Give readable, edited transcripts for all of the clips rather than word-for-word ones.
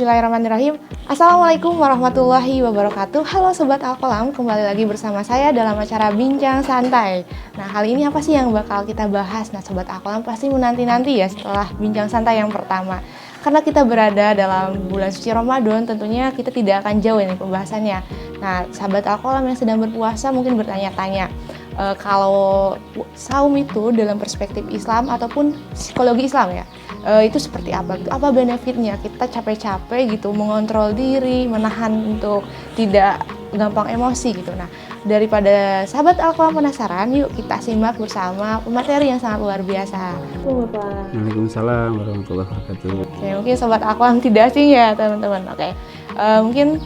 Bismillahirrahmanirrahim. Assalamualaikum warahmatullahi wabarakatuh. Halo Sobat Alkolam, kembali lagi bersama saya dalam acara Bincang Santai. Nah, kali ini apa sih yang bakal kita bahas? Nah, Sobat Alkolam pasti menanti-nanti ya setelah Bincang Santai yang pertama. Karena kita berada dalam bulan suci Ramadan, tentunya kita tidak akan jauh ini pembahasannya. Nah, Sobat Alkolam yang sedang berpuasa mungkin bertanya-tanya, kalau saum itu dalam perspektif Islam ataupun psikologi Islam ya, itu seperti apa gitu? Apa benefitnya? Kita capek-capek gitu mengontrol diri, menahan untuk tidak gampang emosi gitu. Nah, daripada sahabat Alkolam penasaran, yuk kita simak bersama materi yang sangat luar biasa. Waalaikumsalam warahmatullahi wabarakatuh. Oke, mungkin sobat Alkolam tidak asing ya teman-teman. Oke, mungkin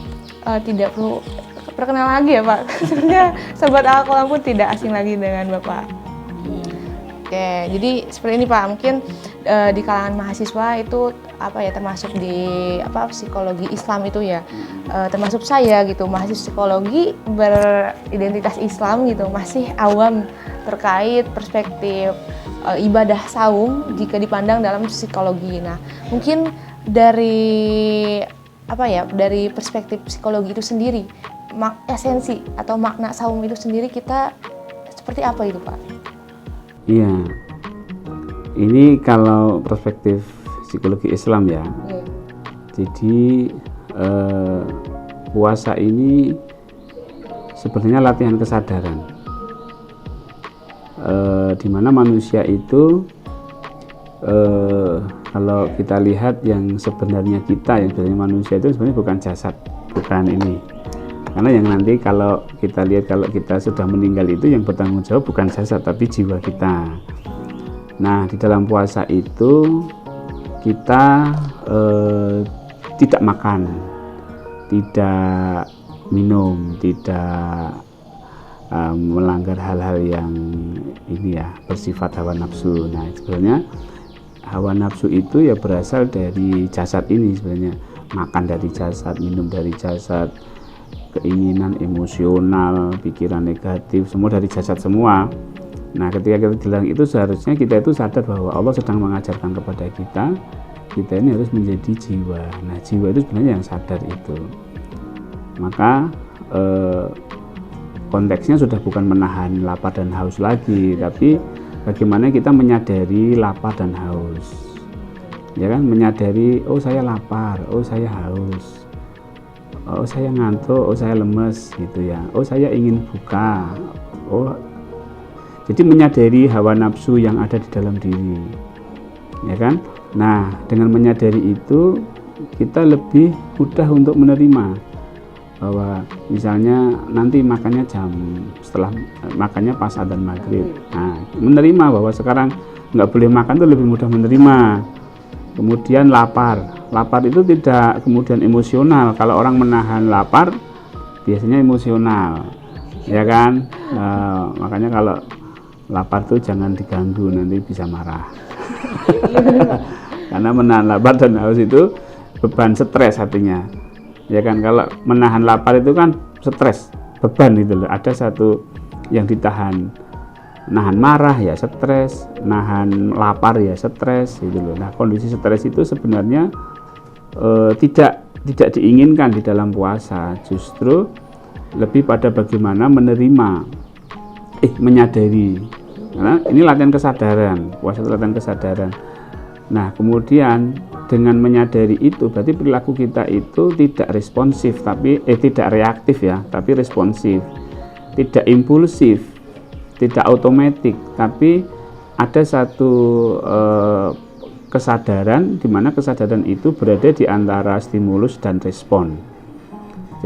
tidak perlu perkenal lagi ya Pak. Sebenarnya sobat Alkolam pun tidak asing lagi dengan Bapak. Oke, jadi seperti ini Pak. Mungkin di kalangan mahasiswa itu termasuk di psikologi Islam itu ya, termasuk saya gitu, mahasiswa psikologi beridentitas Islam gitu, masih awam terkait perspektif ibadah saum jika dipandang dalam psikologi. Nah, mungkin dari dari perspektif psikologi itu sendiri, esensi atau makna saum itu sendiri kita seperti apa itu Pak? Iya, ini kalau perspektif psikologi Islam ya. Jadi puasa ini sebenarnya latihan kesadaran, di mana manusia itu kalau kita lihat yang sebenarnya manusia itu sebenarnya bukan jasad, bukan ini. Karena yang nanti kalau kita lihat, kalau kita sudah meninggal itu yang bertanggung jawab bukan jasad tapi jiwa kita. Nah, di dalam puasa itu kita tidak makan, tidak minum, tidak melanggar hal-hal yang ini ya, bersifat hawa nafsu. Nah, sebenarnya hawa nafsu itu ya berasal dari jasad ini sebenarnya. Makan dari jasad, minum dari jasad, keinginan emosional, pikiran negatif, semua dari jasad semua. Nah, ketika kita bilang itu, seharusnya kita itu sadar bahwa Allah sedang mengajarkan kepada kita ini harus menjadi jiwa. Nah, jiwa itu sebenarnya yang sadar itu. Maka konteksnya sudah bukan menahan lapar dan haus lagi, tapi bagaimana kita menyadari lapar dan haus. Ya kan, menyadari, oh saya lapar, oh saya haus, oh saya ngantuk, oh saya lemes gitu ya, oh saya ingin buka, jadi menyadari hawa nafsu yang ada di dalam diri, ya kan. Nah, dengan menyadari itu kita lebih mudah untuk menerima bahwa misalnya nanti makannya makannya pas adzan maghrib. Nah, menerima bahwa sekarang nggak boleh makan itu lebih mudah menerima. Kemudian lapar itu tidak kemudian emosional. Kalau orang menahan lapar biasanya emosional, ya kan. Makanya kalau lapar tuh jangan diganggu, nanti bisa marah. Karena menahan lapar dan haus itu beban, stres hatinya, ya kan. Kalau menahan lapar itu kan stres, beban itu loh. Ada satu yang ditahan, nahan marah ya stres, nahan lapar ya stres gitu loh. Nah, kondisi stres itu sebenarnya tidak diinginkan di dalam puasa. Justru lebih pada bagaimana menerima, menyadari. Karena ini latihan kesadaran, puasa itu latihan kesadaran. Nah, kemudian dengan menyadari itu berarti perilaku kita itu tidak responsif, tapi tidak reaktif ya, tapi responsif. Tidak impulsif, tidak otomatis, tapi ada satu kesadaran, di mana kesadaran itu berada di antara stimulus dan respon.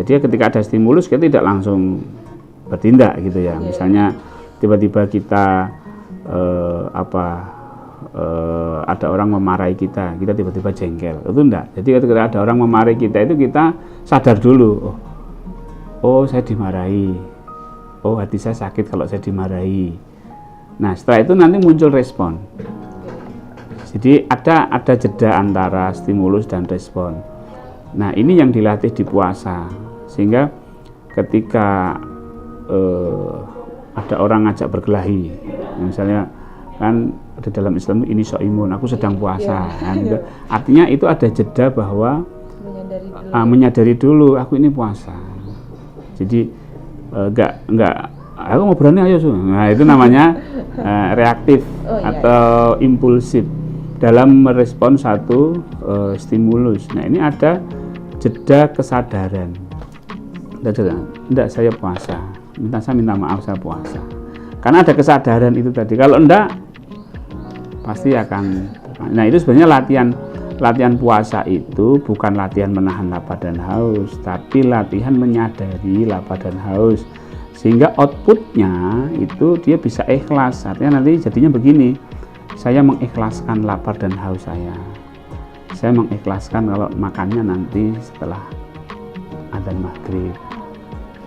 Jadi ketika ada stimulus kita tidak langsung bertindak gitu ya. Misalnya tiba-tiba kita ada orang memarahi kita tiba-tiba jengkel, itu enggak. Jadi ketika ada orang memarahi kita itu kita sadar dulu, oh saya dimarahi, oh hati saya sakit kalau saya dimarahi. Nah, setelah itu nanti muncul respon. Jadi ada jeda antara stimulus dan respon. Nah, ini yang dilatih di puasa, sehingga ketika ada orang ngajak berkelahi, misalnya kan di dalam Islam ini soimun, aku sedang puasa, artinya itu ada jeda bahwa menyadari dulu aku ini puasa. Jadi enggak aku mau berani ayo. Nah, itu namanya reaktif atau impulsif dalam merespon satu stimulus. Nah, ini ada jeda kesadaran. Enggak, saya puasa. Saya minta maaf, saya puasa. Karena ada kesadaran itu tadi. Kalau enggak, pasti akan. Nah, itu sebenarnya latihan puasa itu bukan latihan menahan lapar dan haus, tapi latihan menyadari lapar dan haus. Sehingga outputnya itu dia bisa ikhlas. Artinya nanti jadinya begini, saya mengikhlaskan lapar dan haus saya. Saya mengikhlaskan kalau makannya nanti setelah adzan maghrib.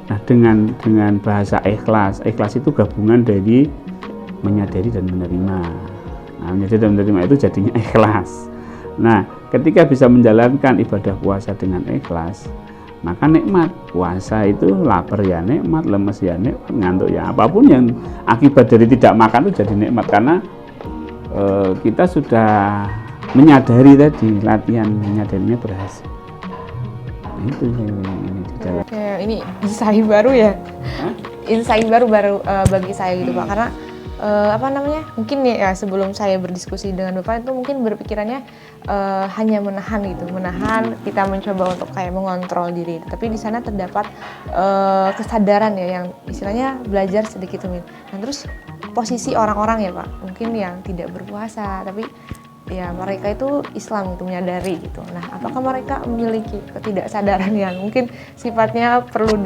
Nah, dengan bahasa ikhlas itu gabungan dari menyadari dan menerima. Nah, menyadari dan menerima itu jadinya ikhlas. Nah, ketika bisa menjalankan ibadah puasa dengan ikhlas, maka nikmat. Puasa itu lapar ya nikmat, lemes ya nikmat, ngantuk ya, apapun yang akibat dari tidak makan itu jadi nikmat, karena kita sudah menyadari tadi, latihan menyadarinya berhasil. Itu ini di dalam. Oke, ini insight baru ya. Insight baru bagi saya gitu Pak, karena mungkin ya sebelum saya berdiskusi dengan Bapak itu mungkin berpikirannya hanya menahan gitu, kita mencoba untuk kayak mengontrol diri, tapi di sana terdapat kesadaran ya, yang istilahnya belajar sedikit demi. Nah, terus posisi orang-orang ya Pak, mungkin yang tidak berpuasa tapi ya mereka itu Islam gitu, menyadari gitu. Nah, apakah mereka memiliki ketidaksadaran yang mungkin sifatnya perlu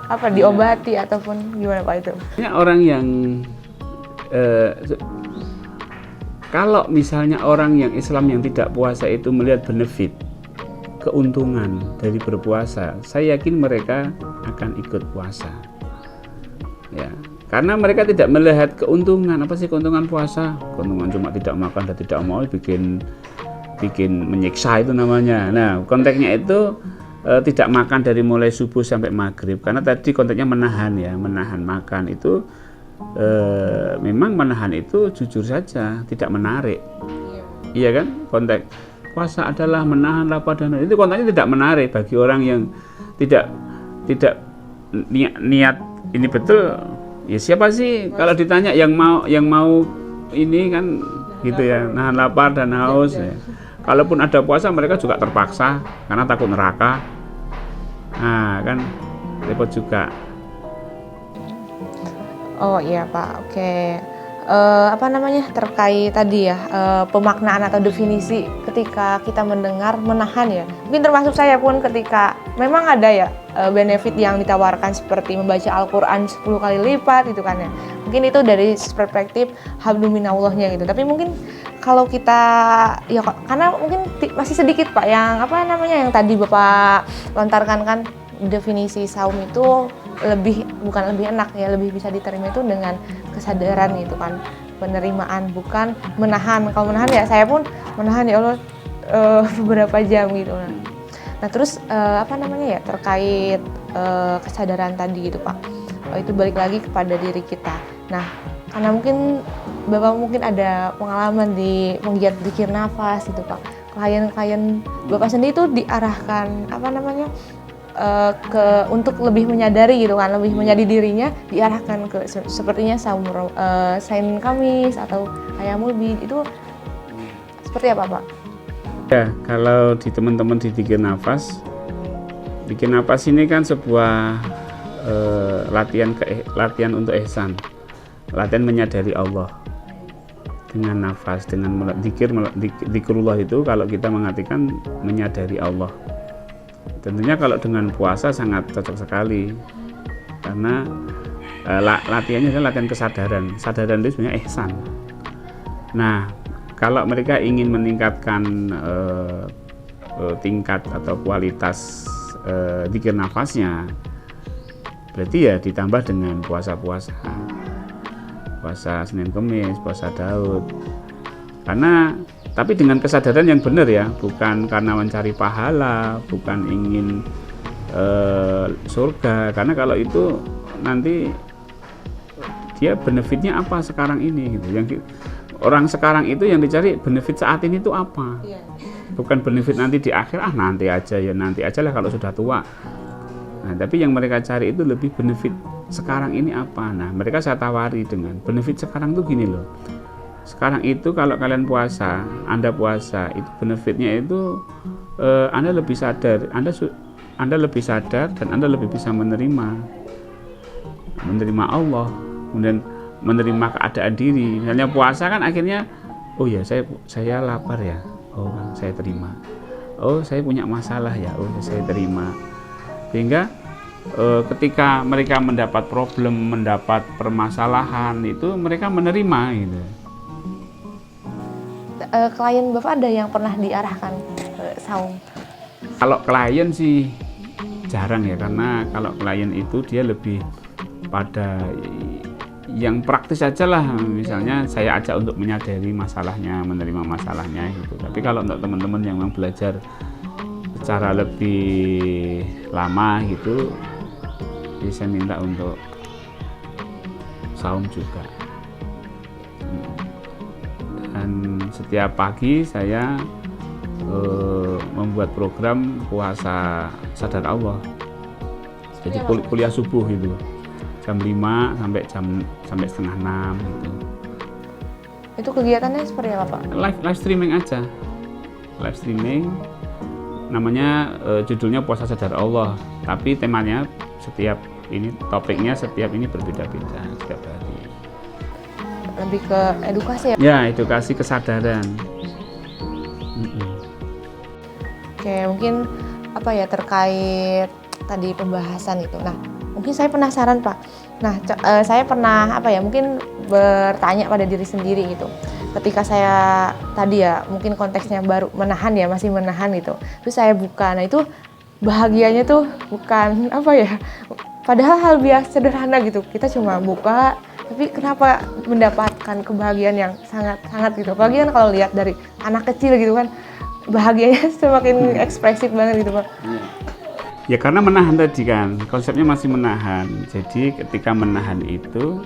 diobati ataupun gimana Pak itu? Orang yang kalau misalnya orang yang Islam yang tidak puasa itu melihat benefit, keuntungan dari berpuasa, saya yakin mereka akan ikut puasa. Ya, karena mereka tidak melihat keuntungan. Apa sih keuntungan puasa? Keuntungan cuma tidak makan dan tidak mau, bikin menyiksa itu namanya. Nah, konteksnya itu tidak makan dari mulai subuh sampai maghrib, karena tadi konteksnya menahan makan itu memang menahan itu jujur saja tidak menarik. Iya kan? Konteks puasa adalah menahan lapar dan itu konteksnya tidak menarik bagi orang yang tidak niat ini betul. Ya siapa sih kalau ditanya yang mau ini kan gitu ya, nahan lapar dan haus ya. Kalaupun ada puasa mereka juga terpaksa karena takut neraka. Nah, kan repot juga. Oh iya Pak, oke. Terkait tadi ya, pemaknaan atau definisi ketika kita mendengar menahan ya. Mungkin termasuk saya pun ketika memang ada ya benefit yang ditawarkan seperti membaca Al-Quran 10 kali lipat gitu kan ya. Mungkin itu dari perspektif habluminallahnya gitu. Tapi mungkin kalau kita ya karena mungkin masih sedikit Pak yang yang tadi Bapak lontarkan kan, definisi saum itu bukan lebih enak ya, lebih bisa diterima itu dengan kesadaran gitu kan, penerimaan, bukan menahan. Kalau menahan ya saya pun menahan ya Allah beberapa jam gitu. Nah terus terkait kesadaran tadi gitu Pak, itu balik lagi kepada diri kita. Nah karena mungkin Bapak ada pengalaman di menggiat zikir nafas gitu Pak, klien-klien Bapak sendiri itu diarahkan untuk lebih menyadari gitu kan, lebih menyadari dirinya, diarahkan ke sepertinya Sain Kamis atau Qiyamul Bid, itu seperti apa Pak? Ya, kalau di teman-teman di bikin nafas ini kan sebuah latihan untuk ihsan, latihan menyadari Allah dengan nafas, dengan zikrullah itu kalau kita mengartikan menyadari Allah. Tentunya kalau dengan puasa sangat cocok sekali, karena latihannya adalah latihan kesadaran. Kesadaran itu sebenarnya ihsan. Nah, kalau mereka ingin meningkatkan tingkat atau kualitas zikir nafasnya, berarti ya ditambah dengan puasa Senin Kemis, puasa Daud. Tapi dengan kesadaran yang benar ya, bukan karena mencari pahala, bukan ingin surga. Karena kalau itu nanti dia benefitnya apa sekarang ini gitu. Yang orang sekarang itu yang dicari benefit saat ini itu apa? bukan benefit nanti di akhir, nanti aja ya, nanti aja lah kalau sudah tua. Nah, tapi yang mereka cari itu lebih benefit sekarang ini apa. Nah, mereka saya tawari dengan benefit sekarang tuh gini loh. Sekarang itu kalau kalian puasa, Anda puasa, itu benefitnya itu Anda lebih sadar, Anda lebih sadar dan Anda lebih bisa menerima Allah, kemudian menerima keadaan diri. Misalnya puasa kan akhirnya, oh ya saya lapar ya, oh saya terima. Oh saya punya masalah ya, oh saya terima. Sehingga ketika mereka mendapat problem, mendapat permasalahan itu mereka menerima gitu. Klien Bapak ada yang pernah diarahkan saum? Kalau klien sih jarang ya, karena kalau klien itu dia lebih pada yang praktis aja lah. Misalnya saya ajak untuk menyadari masalahnya, menerima masalahnya gitu. Tapi kalau untuk teman-teman yang memang belajar secara lebih lama gitu, saya minta untuk saum juga. Dan setiap pagi saya membuat program puasa sadar Allah. Jadi kuliah subuh itu jam 5 sampai setengah 6 gitu. Itu kegiatannya seperti apa, Pak? Live streaming aja. Live streaming namanya judulnya puasa sadar Allah, tapi temanya topiknya setiap ini berbeda-beda setiap hari. Lebih ke edukasi ya? Ya, edukasi kesadaran. Oke, mungkin apa ya terkait tadi pembahasan itu. Nah, mungkin saya penasaran, Pak. Nah, saya pernah mungkin bertanya pada diri sendiri gitu. Ketika saya tadi ya, mungkin konteksnya baru menahan ya, masih menahan gitu. Terus saya buka. Nah, itu bahagianya tuh bukan padahal hal biasa sederhana gitu. Kita cuma buka, tapi kenapa mendapatkan kebahagiaan yang sangat gitu. Apalagi kan kalau lihat dari anak kecil gitu kan, bahagianya semakin ekspresif banget gitu, Pak. Ya karena menahan tadi kan, konsepnya masih menahan. Jadi ketika menahan itu,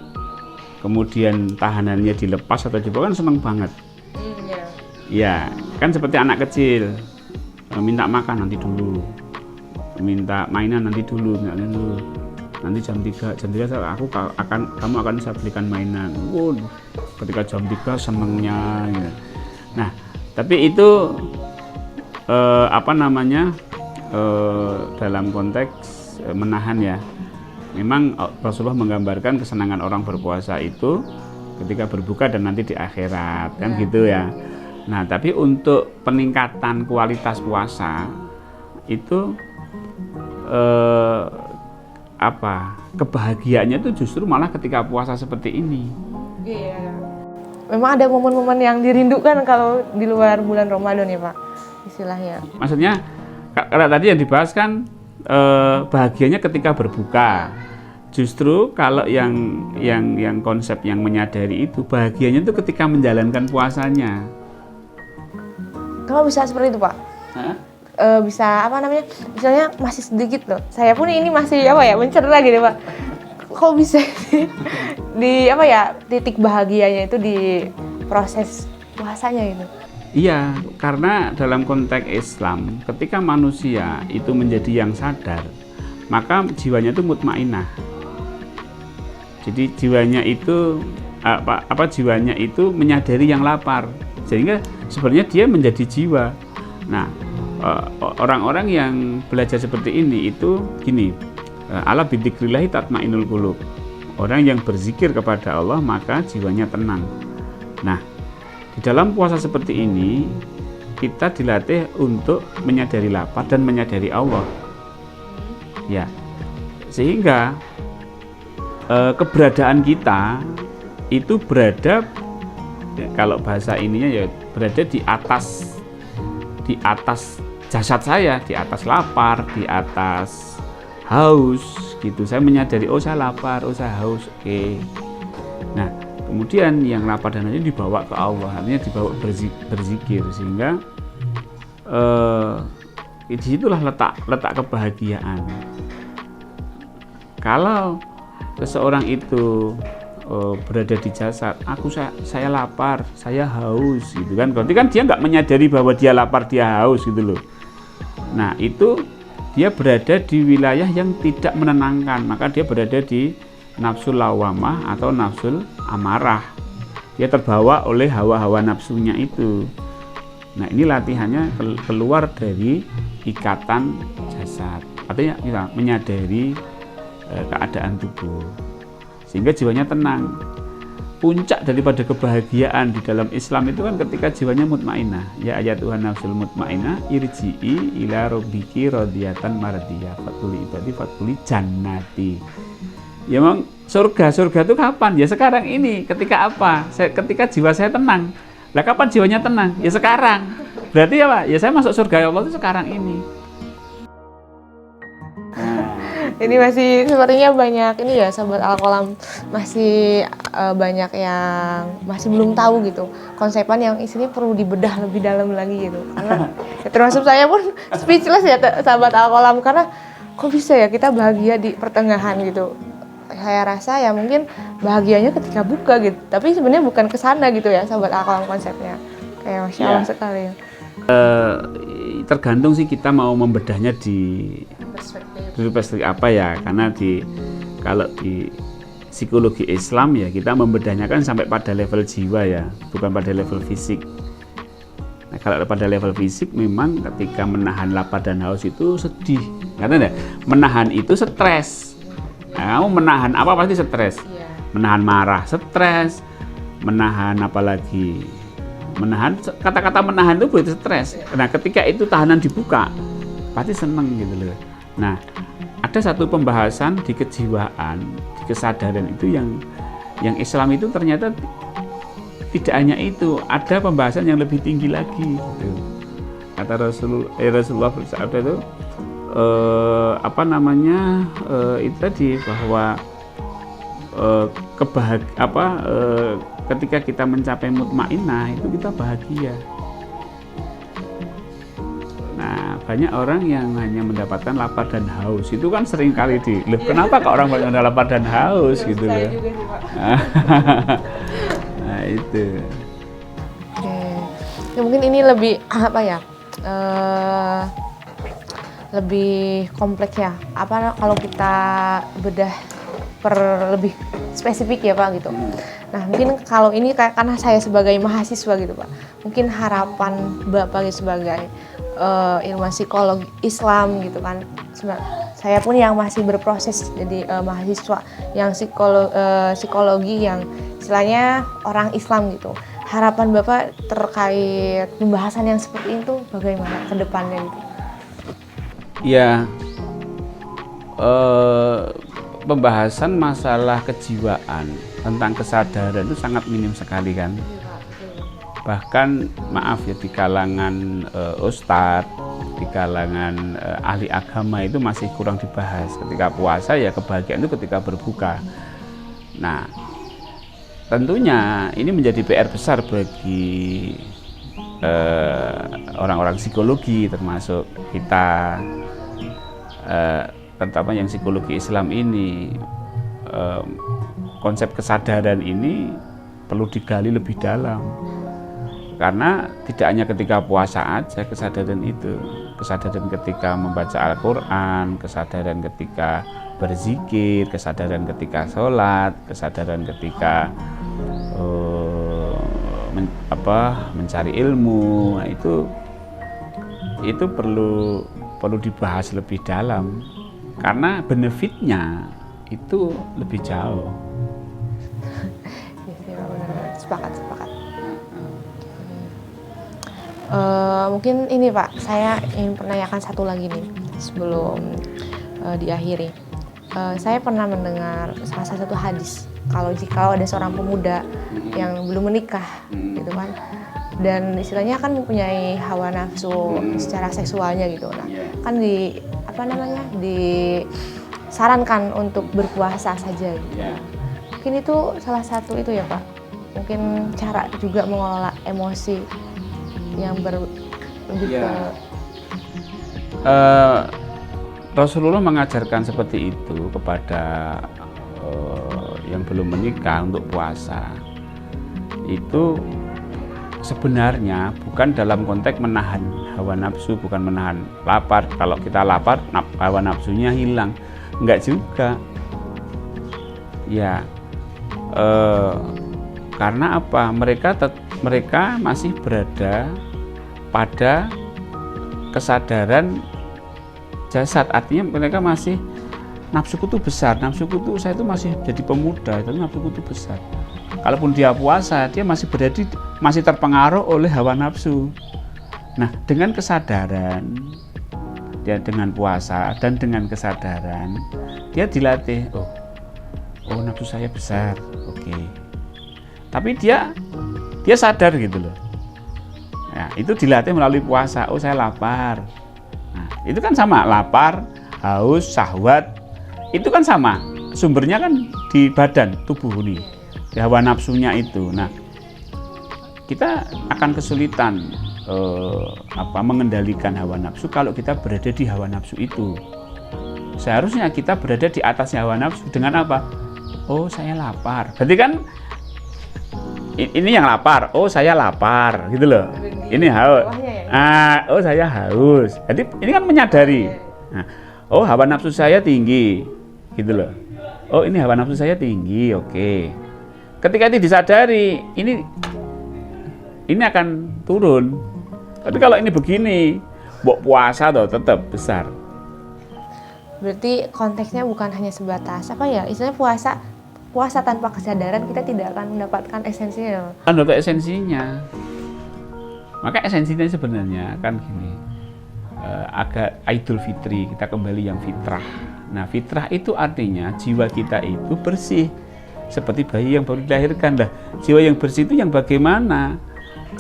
kemudian tahanannya dilepas atau dibawa kan seneng banget. Ya, kan seperti anak kecil, minta makan nanti dulu, minta mainan nanti dulu. Nanti jam 3 kamu akan saya belikan mainan. Ketika jam 3 senengnya gitu. Nah, tapi itu dalam konteks menahan ya. Memang Rasulullah menggambarkan kesenangan orang berpuasa itu ketika berbuka dan nanti di akhirat kan gitu ya. Nah, tapi untuk peningkatan kualitas puasa itu kebahagiaannya itu justru malah ketika puasa seperti ini. Iya. Memang ada momen-momen yang dirindukan kalau di luar bulan Ramadan ya, Pak, istilahnya. Maksudnya kalau tadi yang dibahas kan bahagianya ketika berbuka. Justru kalau yang konsep yang menyadari itu bahagianya itu ketika menjalankan puasanya. Kalau bisa seperti itu, Pak? Bisa misalnya masih sedikit loh. Saya pun ini masih mencerna gitu, Pak. Kok bisa titik bahagianya itu di proses puasanya gitu? Iya, karena dalam konteks Islam, ketika manusia itu menjadi yang sadar, maka jiwanya itu mutmainah. Jadi jiwanya itu jiwanya itu menyadari yang lapar, sehingga sebenarnya dia menjadi jiwa. Nah, orang-orang yang belajar seperti ini itu gini, ala bidzikrillahi tatmainul qulub. Orang yang berzikir kepada Allah maka jiwanya tenang. Nah, di dalam puasa seperti ini kita dilatih untuk menyadari lapar dan menyadari Allah. Ya. Sehingga keberadaan kita itu berada, kalau bahasa ininya ya berada di atas jasad saya, di atas lapar, di atas haus gitu. Saya menyadari, oh saya lapar, oh saya haus, oke. Nah, kemudian yang lapar dan haus dibawa ke Allah, artinya dibawa berzikir, sehingga disitulah letak kebahagiaan. Kalau seseorang itu berada di jasad, saya lapar, saya haus gitu kan. Berarti kan dia nggak menyadari bahwa dia lapar, dia haus gitu loh. Nah, itu dia berada di wilayah yang tidak menenangkan, maka dia berada di nafsul lawamah atau nafsul amarah. Dia terbawa oleh hawa-hawa nafsunya itu. Nah, ini latihannya keluar dari ikatan jasad. Artinya kita menyadari keadaan tubuh sehingga jiwanya tenang. Puncak daripada kebahagiaan di dalam Islam itu kan ketika jiwanya mutmainah. Ya ayatuhan nafsul mutmainah irji'i ila rabbiki radiyatan mardiyah fatuli ibadi fatuli jannati. Ya memang surga itu kapan? Ya sekarang ini. Ketika apa? Ketika jiwa saya tenang. Lah kapan jiwanya tenang? Ya sekarang. Berarti apa? Ya saya masuk surga Allah itu sekarang ini. Ini masih sepertinya banyak ini ya Sobat Alkolam, masih banyak yang masih belum tahu gitu konsepan yang isinya perlu dibedah lebih dalam lagi gitu. Karena ya, termasuk saya pun speechless ya Sobat Alkolam, karena kok bisa ya kita bahagia di pertengahan gitu. Saya rasa ya mungkin bahagianya ketika buka gitu, tapi sebenarnya bukan kesana gitu ya Sobat Alkolam konsepnya. Kayak Masya Allah sekali ya. Tergantung sih kita mau membedahnya di perspektif apa ya, karena kalau di psikologi Islam ya kita membedahnya kan sampai pada level jiwa ya, bukan pada level fisik. Nah, kalau pada level fisik memang ketika menahan lapar dan haus itu sedih, karena menahan itu stres. Nah, kamu menahan apa pasti stres, menahan marah stres, menahan apalagi menahan, kata-kata menahan itu berarti stres. Nah, ketika itu tahanan dibuka pasti seneng gitu loh. Nah, ada satu pembahasan di kejiwaan, di kesadaran itu yang Islam itu ternyata tidak hanya itu, ada pembahasan yang lebih tinggi lagi gitu. Kata Rasulullah bersabda itu itu tadi bahwa ketika kita mencapai mutmainah itu kita bahagia. Nah, banyak orang yang hanya mendapatkan lapar dan haus. Itu kan sering kali kenapa kok orang banyak lapar dan haus gitu loh. Nah, itu. Oke. Ya, mungkin ini lebih apa ya? Lebih kompleks ya. Apa kalau kita bedah lebih spesifik ya Pak gitu. Nah, mungkin kalau ini karena saya sebagai mahasiswa gitu Pak, mungkin harapan Bapak sebagai ilmuwan psikologi Islam gitu kan, saya pun yang masih berproses jadi mahasiswa yang psikologi yang istilahnya orang Islam gitu, harapan Bapak terkait pembahasan yang seperti itu bagaimana ke depannya gitu? Ya, pembahasan masalah kejiwaan tentang kesadaran itu sangat minim sekali kan. Bahkan maaf ya, di kalangan ustadz, di kalangan ahli agama itu masih kurang dibahas. Ketika puasa ya kebahagiaan itu ketika berbuka. Nah, tentunya ini menjadi PR besar bagi orang-orang psikologi, termasuk kita, terutama yang psikologi Islam ini. Konsep kesadaran ini perlu digali lebih dalam, karena tidak hanya ketika puasa aja kesadaran itu, kesadaran ketika membaca Al-Quran, kesadaran ketika berzikir, kesadaran ketika sholat, kesadaran ketika mencari ilmu. Nah, itu perlu dibahas lebih dalam, karena benefitnya itu lebih jauh. Sepakat. Mungkin ini Pak, saya ingin menanyakan satu lagi nih sebelum diakhiri. Saya pernah mendengar salah satu hadis kalau ada seorang pemuda yang belum menikah gitu kan, dan istilahnya kan mempunyai hawa nafsu secara seksualnya gitu. Nah, kan disarankan untuk berpuasa saja gitu. Mungkin itu salah satu itu ya Pak, mungkin cara juga mengelola emosi yang lebih ke Rasulullah mengajarkan seperti itu kepada yang belum menikah untuk puasa itu sebenarnya bukan dalam konteks menahan hawa nafsu, bukan menahan lapar. Kalau kita lapar, hawa nafsunya hilang, enggak juga. Ya, karena apa? Mereka masih berada pada kesadaran jasad, artinya mereka masih nafsuku tuh besar, nafsuku tuh saya tuh masih jadi pemuda, tapi nafsuku tuh besar. Kalaupun dia puasa, dia masih terpengaruh oleh hawa nafsu. Nah, dengan kesadaran, dia dengan puasa dan dengan kesadaran, dia dilatih, oh nafsu saya besar, oke. Tapi dia sadar gitu loh. Nah, itu dilatih melalui puasa, oh saya lapar. Nah, itu kan sama, lapar, haus, syahwat, itu kan sama. Sumbernya kan di badan, tubuh ini. Di hawa nafsunya itu. Nah, kita akan kesulitan mengendalikan hawa nafsu kalau kita berada di hawa nafsu itu. Seharusnya kita berada di atas hawa nafsu dengan apa? Oh, saya lapar. Berarti kan ini yang lapar. Oh, saya lapar, gitu loh. Ini haus. Oh, saya haus. Jadi ini kan menyadari. Nah, oh, hawa nafsu saya tinggi, gitu loh. Oh, ini hawa nafsu saya tinggi, oke. Ketika itu disadari, ini akan turun. Tapi kalau ini begini, buat puasa tuh tetap besar. Berarti konteksnya bukan hanya sebatas istilahnya puasa tanpa kesadaran, kita tidak akan mendapatkan esensinya. Kan dapat esensinya. Maka esensinya sebenarnya kan gini, agak Idul Fitri, kita kembali yang fitrah. Nah, fitrah itu artinya jiwa kita itu bersih. Seperti bayi yang baru dilahirkan. Lah, jiwa yang bersih itu yang bagaimana?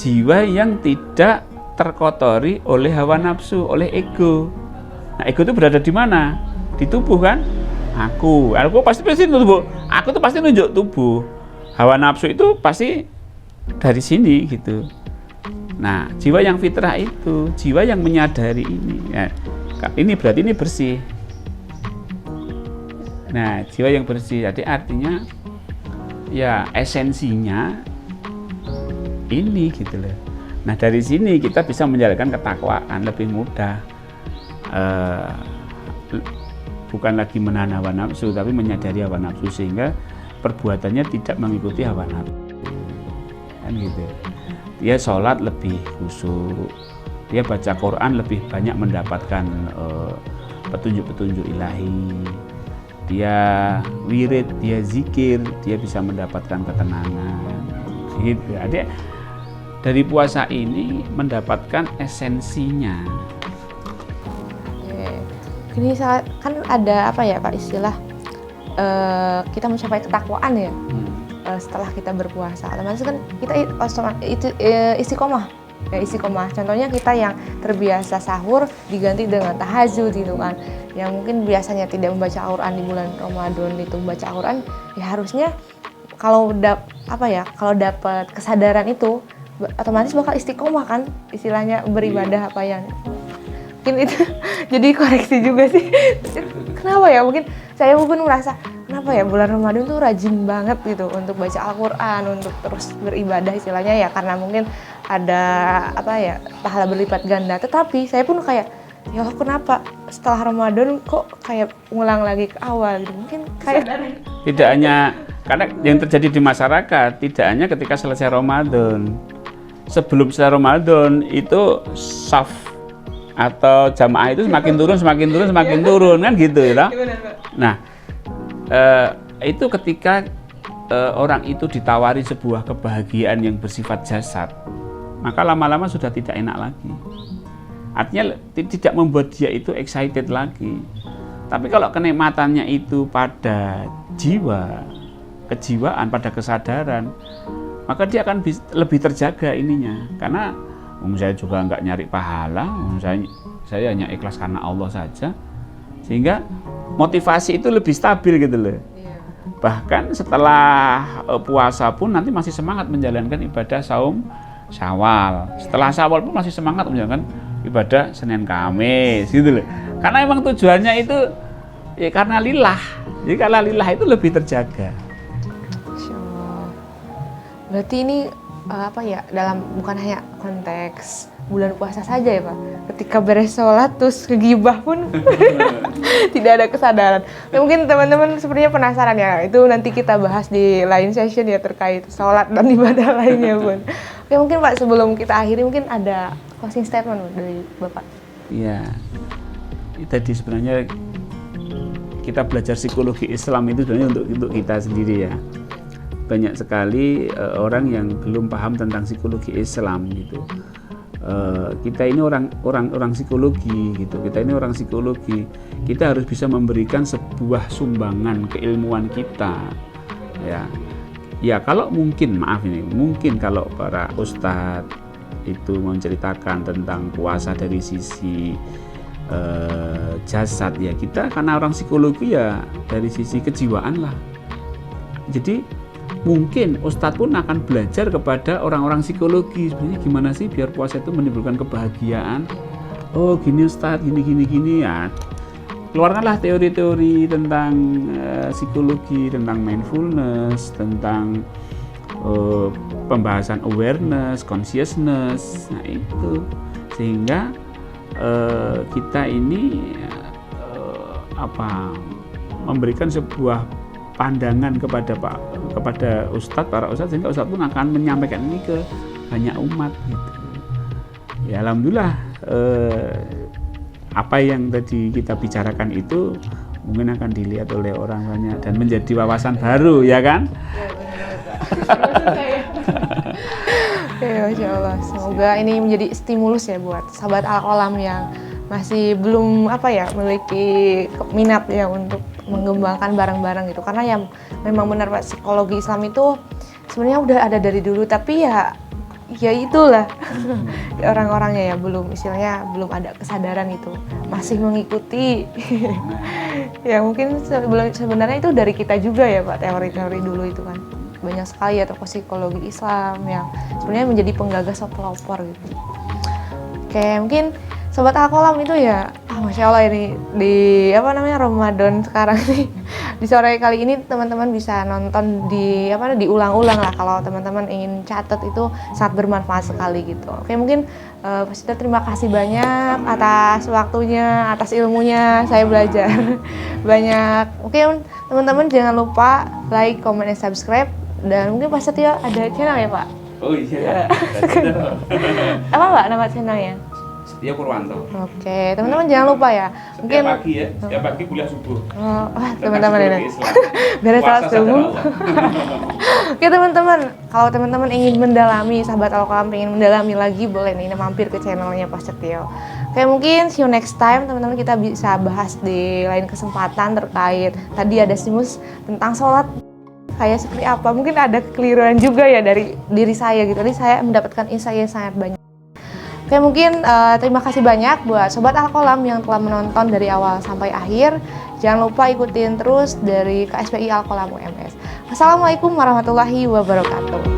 Jiwa yang tidak terkotori oleh hawa nafsu, oleh ego. Nah, ego itu berada di mana? Di tubuh kan? Aku pasti tubuh. Aku tuh pasti nunjuk tubuh. Hawa nafsu itu pasti dari sini gitu. Nah, jiwa yang fitrah itu, jiwa yang menyadari ini. Ya, ini berarti ini bersih. Nah, jiwa yang bersih, jadi artinya ya esensinya ini gitu loh. Nah, dari sini kita bisa menjalankan ketakwaan lebih mudah. Bukan lagi menahan hawa nafsu, tapi menyadari hawa nafsu sehingga perbuatannya tidak mengikuti hawa nafsu. Kan gitu. Dia sholat lebih khusyuk, dia baca Quran lebih banyak mendapatkan petunjuk-petunjuk ilahi. Dia wirid, dia zikir, dia bisa mendapatkan ketenangan. Gitu. Jadi dari puasa ini mendapatkan esensinya. Ini kan ada Pak istilah kita mencapai ketakwaan ya. Setelah kita berpuasa, otomatis kan kita itu istiqomah. Ya, istiqomah. Contohnya kita yang terbiasa sahur diganti dengan tahajud gitu kan. Yang mungkin biasanya tidak membaca Al-Quran di bulan Ramadan itu membaca Al-Quran, ya harusnya kalau dapat kesadaran itu otomatis bakal istiqomah kan, istilahnya beribadah apa yang mungkin itu jadi koreksi juga sih. Kenapa ya? Saya merasa kenapa ya bulan Ramadan tuh rajin banget gitu untuk baca Al-Quran, untuk terus beribadah istilahnya ya, karena mungkin ada pahala berlipat ganda. Tetapi saya pun kayak, ya kenapa setelah Ramadan kok kayak ngulang lagi ke awal gitu. Mungkin kayak tidak hanya karena yang terjadi di masyarakat, tidak hanya ketika selesai Ramadan. Sebelum selesai Ramadan itu saf atau jamaah itu semakin turun kan gitu ya. Nah, itu ketika orang itu ditawari sebuah kebahagiaan yang bersifat jasad, maka lama-lama sudah tidak enak lagi. Artinya tidak membuat dia itu excited lagi. Tapi kalau kenikmatannya itu pada jiwa, kejiwaan, pada kesadaran, maka dia akan lebih terjaga ininya. Karena saya juga nggak nyari pahala, saya hanya ikhlas karena Allah saja, sehingga motivasi itu lebih stabil gitu loh. Bahkan setelah puasa pun nanti masih semangat menjalankan ibadah saum Syawal. Setelah Syawal pun masih semangat menjalankan ibadah Senin Kamis gitu loh. Karena emang tujuannya itu ya karena lillah. Jadi karena lillah itu lebih terjaga. Berarti ini apa ya, dalam bukan hanya konteks bulan puasa saja ya Pak. Ketika beres sholat terus ngegibah pun tidak ada kesadaran. Ya, mungkin teman-teman sepertinya penasaran ya. Itu nanti kita bahas di lain session ya terkait sholat dan ibadah lainnya pun. Oke, mungkin Pak sebelum kita akhiri mungkin ada closing statement dari Bapak. Iya. Tadi sebenarnya kita belajar psikologi Islam itu sebenarnya untuk kita sendiri ya. Banyak sekali orang yang belum paham tentang psikologi Islam gitu. Kita ini orang psikologi gitu. Kita ini orang psikologi. Kita harus bisa memberikan sebuah sumbangan keilmuan kita. Ya kalau mungkin mungkin kalau para ustadz itu menceritakan tentang puasa dari sisi jasad, ya kita karena orang psikologi ya dari sisi kejiwaan lah. Jadi mungkin ustadz pun akan belajar kepada orang-orang psikologi sebenarnya gimana sih biar puasa itu menimbulkan kebahagiaan. Oh gini ustadz, gini ya. Keluarkanlah teori-teori tentang psikologi, tentang mindfulness, tentang pembahasan awareness, consciousness. Nah itu sehingga kita ini memberikan sebuah pandangan kepada ustadz, para ustadz, sehingga ustadz pun akan menyampaikan ini ke banyak umat gitu. Ya alhamdulillah apa yang tadi kita bicarakan itu mungkin akan dilihat oleh orang banyak dan menjadi wawasan baru ya kan? Ya, Masya Allah. Semoga ini menjadi stimulus ya buat sahabat Al-Qalam yang masih belum memiliki minat ya untuk mengembangkan barang-barang gitu. Karena yang memang benar Pak, psikologi Islam itu sebenarnya udah ada dari dulu, tapi ya itulah orang-orangnya ya belum ada kesadaran itu, masih mengikuti. Ya mungkin sebenarnya itu dari kita juga ya Pak, teori-teori dulu itu kan banyak sekali ya tokoh psikologi Islam yang sebenarnya menjadi penggagas atau pelopor gitu. Oke, mungkin Sobat Al-Qalam itu ya, Masya Allah ini di Ramadan sekarang nih, di sore kali ini teman-teman bisa nonton diulang-ulang lah kalau teman-teman ingin catat, itu sangat bermanfaat sekali gitu. Oke, mungkin Pak Sita terima kasih banyak atas waktunya, atas ilmunya, saya belajar banyak. Oke, teman-teman jangan lupa like, comment, dan subscribe. Dan mungkin Pak Setia ada channel ya Pak? Oh iya. Apa Pak nama channelnya? Setia Purwanto. Oke, teman-teman jangan lupa ya. Mungkin setiap pagi kuliah subuh. Teman-teman ini. Beres salat subuh. Oke teman-teman, kalau teman-teman ingin mendalami, sahabat Al-Qalam ingin mendalami lagi, boleh nih mampir ke channelnya Pak Setio. Oke, mungkin see you next time teman-teman, kita bisa bahas di lain kesempatan terkait tadi ada stimulus tentang sholat kayak seperti apa. Mungkin ada kekeliruan juga ya dari diri saya gitu. Tadi saya mendapatkan insight yang sangat banyak. Oke, mungkin terima kasih banyak buat Sobat Al-Qalam yang telah menonton dari awal sampai akhir. Jangan lupa ikutin terus dari KSPI Al-Qalam UMS. Assalamualaikum warahmatullahi wabarakatuh.